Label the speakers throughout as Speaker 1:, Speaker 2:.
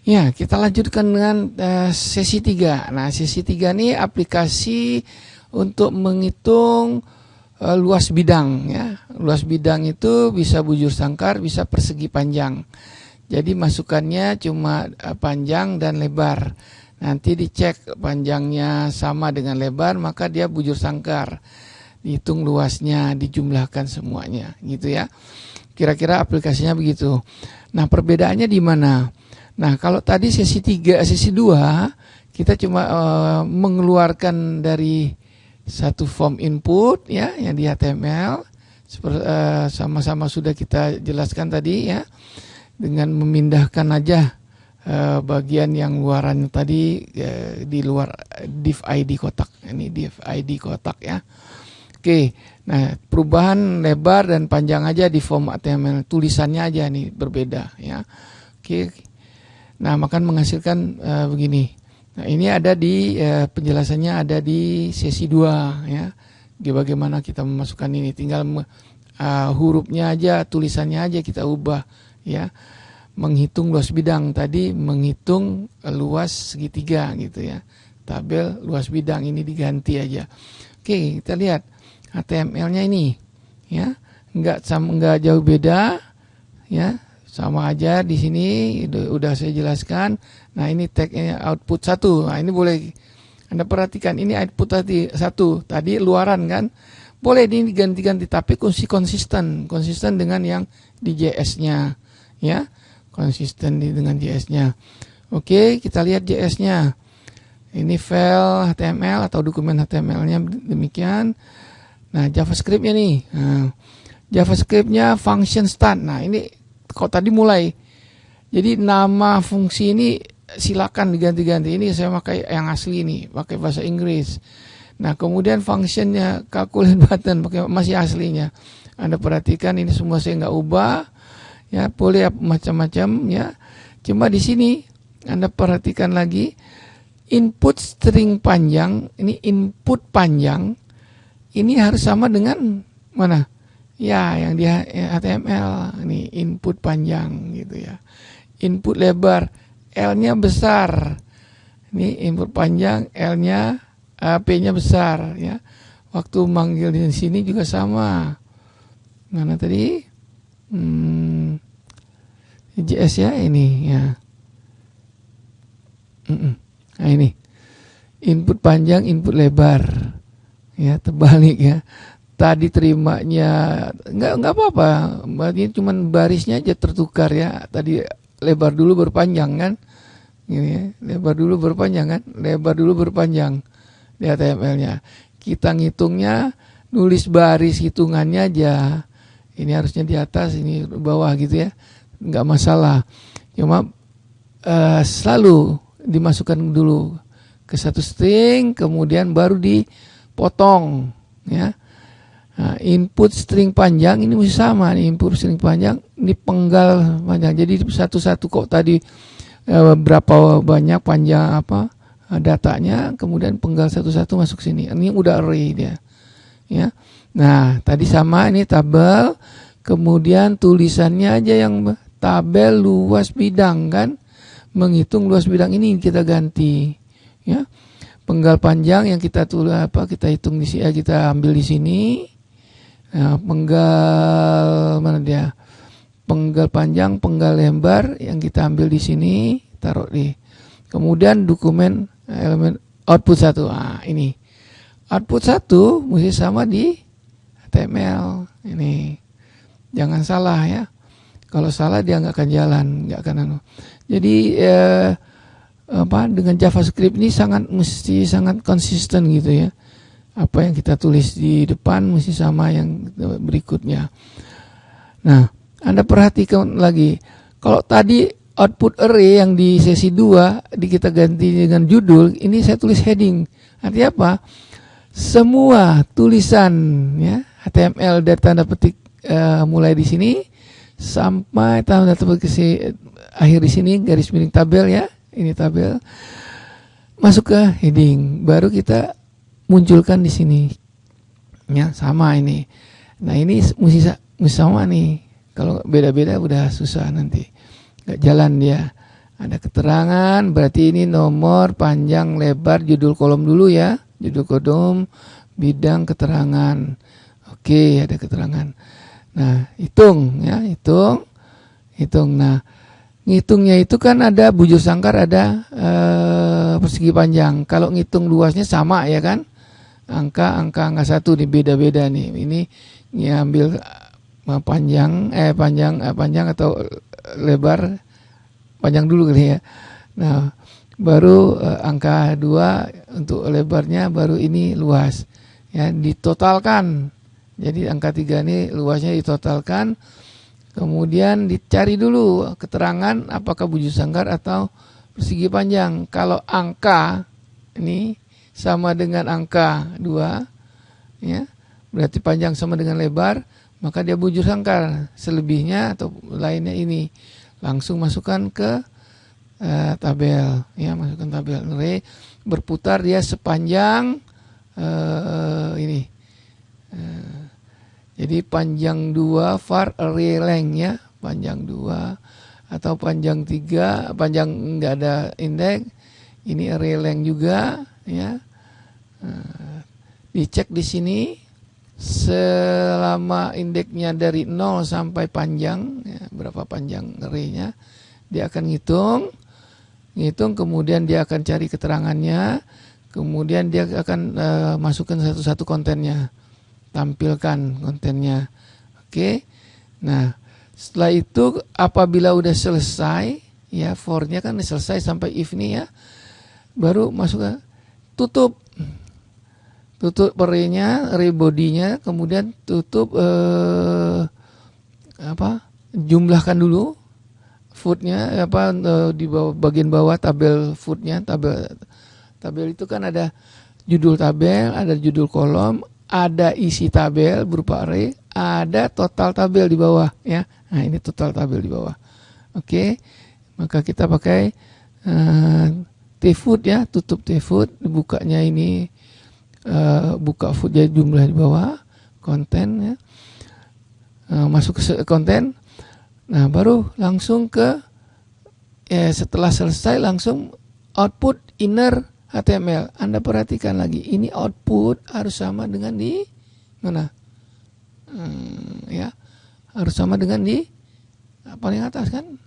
Speaker 1: Ya, kita lanjutkan dengan sesi 3. Nah, sesi 3 ini aplikasi untuk menghitung luas bidang ya. Luas bidang itu bisa bujur sangkar, bisa persegi panjang. Jadi masukannya cuma panjang dan lebar. Nanti dicek panjangnya sama dengan lebar, maka dia bujur sangkar. Dihitung luasnya, dijumlahkan semuanya, gitu ya. Kira-kira aplikasinya begitu. Nah, perbedaannya di mana? Nah, kalau tadi sesi 3, sesi 2, kita cuma mengeluarkan dari satu form input ya, yang di HTML. Sama-sama sudah kita jelaskan tadi ya. Dengan memindahkan aja bagian yang luaran tadi di luar div ID kotak. Ini div ID kotak ya. Oke, nah perubahan lebar dan panjang aja di form HTML, tulisannya aja nih berbeda ya. Oke, nah maka menghasilkan begini. Nah ini ada di penjelasannya ada di sesi 2 ya. Bagaimana kita memasukkan ini, tinggal hurufnya aja, tulisannya aja kita ubah ya. Menghitung luas bidang tadi, menghitung luas segitiga gitu ya. Tabel luas bidang ini diganti aja. Oke, kita lihat HTML-nya ini ya, nggak jauh beda ya, sama aja di sini udah saya jelaskan. Nah ini tag-nya output 1. Nah ini boleh Anda perhatikan, ini output tadi 1, tadi luaran kan, boleh ini diganti-ganti tapi konsisten dengan yang di JS-nya ya, konsisten dengan JS-nya. Oke, kita lihat JS-nya. Ini file HTML atau dokumen HTML-nya demikian. Nah, JavaScript-nya nih. Nah, JavaScript-nya function start. Nah, ini kok tadi mulai. Jadi nama fungsi ini silakan diganti-ganti. Ini saya pakai yang asli nih, pakai bahasa Inggris. Nah, kemudian functionnya calculate button pakai masih aslinya. Anda perhatikan ini semua saya nggak ubah. Ya, boleh macam-macam ya. Cuma di sini Anda perhatikan lagi input string panjang, ini input panjang. Ini harus sama dengan mana? Ya, yang di HTML. Ini input panjang gitu ya. Input lebar, L-nya besar. Ini input panjang, L-nya P-nya besar ya. Waktu manggil di sini juga sama. Mana tadi? JS ya ini ya. Nah ini. Input panjang, input lebar. Ya, terbalik ya. Tadi terimanya enggak apa-apa. Berarti cuman barisnya aja tertukar ya. Tadi lebar dulu berpanjang kan? Gini ya. Lebar dulu berpanjang kan? Lebar dulu berpanjang di HTML-nya. Kita ngitungnya nulis baris hitungannya aja. Ini harusnya di atas, ini bawah gitu ya. Enggak masalah. Cuma selalu dimasukkan dulu ke satu string, kemudian baru dipotong ya. Nah, input string panjang ini mesti sama nih, input string panjang ini penggal panjang. Jadi satu-satu kok tadi berapa banyak panjang apa datanya, kemudian penggal satu-satu masuk sini. Ini udah array dia. Ya. Nah, tadi sama ini tabel, kemudian tulisannya aja yang tabel luas bidang kan. Menghitung luas bidang ini kita ganti ya. Penggal panjang yang kita kita hitung di sini, kita ambil di sini. Nah, penggal mana dia? Penggal panjang, penggal lebar yang kita ambil di sini, taruh di. Kemudian dokumen elemen output 1. Nah, ini. Output 1 mesti sama di HTML ini. Jangan salah ya. Kalau salah dia nggak akan jalan, nggak akan. Jadi dengan JavaScript ini mesti sangat konsisten gitu ya. Apa yang kita tulis di depan mesti sama yang berikutnya. Nah, Anda perhatikan lagi. Kalau tadi output array yang di sesi 2 kita ganti dengan judul, ini saya tulis heading. Artinya apa? Semua tulisan ya HTML dari tanda petik mulai di sini sampai tanda petik akhir di sini garis miring tabel ya. Ini tabel masuk ke heading, baru kita munculkan di sini ya, sama ini. Nah ini mesti sama nih, kalau beda-beda udah susah nanti, nggak jalan dia. Ada keterangan, berarti ini nomor, panjang, lebar, judul kolom dulu ya. Judul kolom, bidang, keterangan. Oke, ada keterangan. Nah, hitung ya, hitung. Nah, ngitungnya itu kan ada bujur sangkar, ada persegi panjang. Kalau ngitung luasnya sama ya kan? Angka satu nih, beda-beda nih. Ini ngambil panjang atau lebar, panjang dulu kali ya. Nah, baru angka 2 untuk lebarnya, baru ini luas. Ya, ditotalkan. Jadi angka 3 ini luasnya ditotalkan. Kemudian dicari dulu keterangan apakah bujur sangkar atau persegi panjang. Kalau angka ini sama dengan angka 2 ya, berarti panjang sama dengan lebar, maka dia bujur sangkar. Selebihnya atau lainnya ini langsung masukkan ke tabel ya, masukkan tabel array, berputar dia sepanjang ini. Jadi panjang 2 var array length ya, panjang 2 atau panjang 3, panjang enggak ada indeks, ini array length juga ya. Dicek di sini selama indeksnya dari 0 sampai panjang ya, berapa panjang arraynya, dia akan ngitung, kemudian dia akan cari keterangannya, kemudian dia akan masukkan satu-satu kontennya, tampilkan kontennya. Oke. Nah, setelah itu apabila udah selesai ya, for-nya kan selesai sampai if nih ya, baru masukkan tutup array-nya, array body-nya, kemudian tutup jumlahkan dulu foot-nya di bawah, bagian bawah tabel foot-nya. Tabel itu kan ada judul tabel, ada judul kolom, ada isi tabel berupa array, ada total tabel di bawah ya. Nah, ini total tabel di bawah. Oke. Maka kita pakai tfoot ya, tutup tfoot, bukanya ini buka foot jadi jumlah di bawah, konten ya. Masuk ke konten. Nah, baru langsung ke setelah selesai langsung output inner HTML. Anda perhatikan lagi, ini output harus sama dengan di mana? Ya, harus sama dengan di paling atas kan?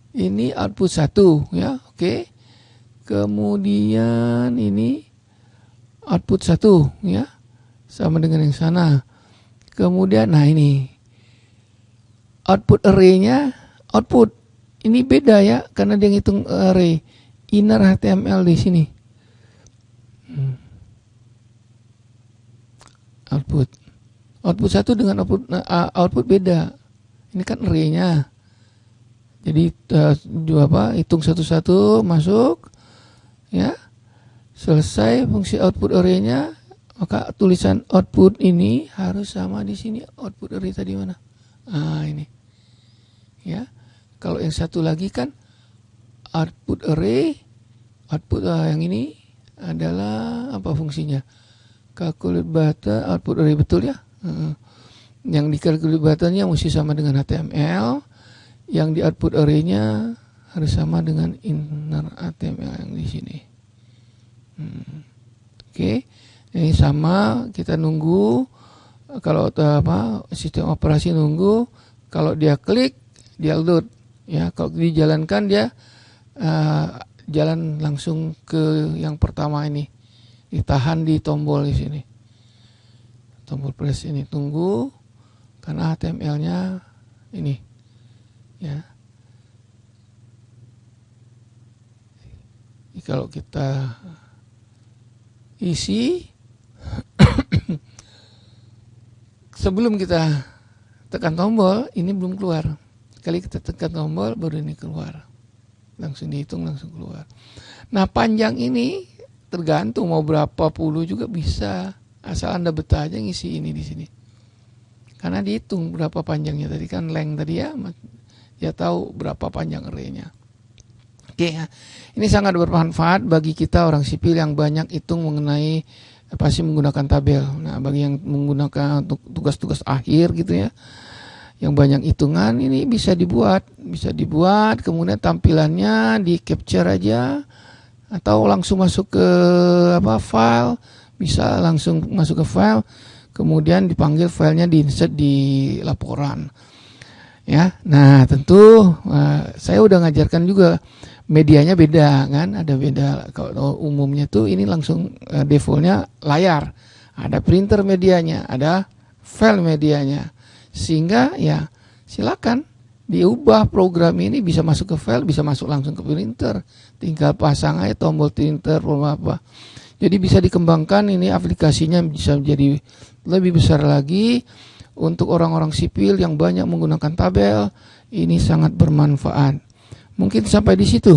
Speaker 1: Ini output 1 ya, oke. Kemudian ini output 1 ya, sama dengan yang sana. Kemudian nah ini output array-nya, output ini beda ya, karena dia ngitung array inner HTML di sini. Output 1 dengan output beda. Ini kan array-nya. Jadi hitung satu-satu, masuk ya. Selesai fungsi output array-nya, maka tulisan output ini harus sama di sini. Output array tadi mana? Ini. Ya. Kalau yang satu lagi kan output array, output yang ini adalah apa fungsinya? Calculate button, output array, betul ya? Yang di calculate buttonnya mesti sama dengan HTML, yang di output array-nya harus sama dengan inner HTML yang di sini. Oke. Ini sama, kita nunggu kalau sistem operasi nunggu, kalau dia klik dia load ya, kalau dijalankan dia jalan langsung ke yang pertama ini, ditahan di tombol di sini, tombol press ini, tunggu karena HTML-nya ini ya. Jadi kalau kita isi sebelum kita tekan tombol ini belum keluar. Sekali kita tekan tombol baru ini keluar. Langsung dihitung, langsung keluar. Nah, panjang ini tergantung mau berapa puluh juga bisa. Asal Anda betah aja ngisi ini di sini. Karena dihitung berapa panjangnya tadi kan, length tadi ya. Dia tahu berapa panjang array-nya. Oke, ini sangat bermanfaat bagi kita orang sipil yang banyak hitung mengenai pasti menggunakan tabel. Nah, bagi yang menggunakan untuk tugas-tugas akhir gitu ya, yang banyak hitungan, ini bisa dibuat, kemudian tampilannya di capture aja atau langsung masuk ke file, bisa langsung masuk ke file, kemudian dipanggil filenya diinsert di laporan. Ya, nah tentu saya udah ngajarkan juga medianya beda kan, ada beda. Kalau umumnya tuh ini langsung defaultnya layar, ada printer medianya, ada file medianya, sehingga ya silakan diubah program ini, bisa masuk ke file, bisa masuk langsung ke printer, tinggal pasang aja tombol printer apa. Jadi bisa dikembangkan, ini aplikasinya bisa menjadi lebih besar lagi. Untuk orang-orang sipil yang banyak menggunakan tabel, ini sangat bermanfaat. Mungkin sampai di situ.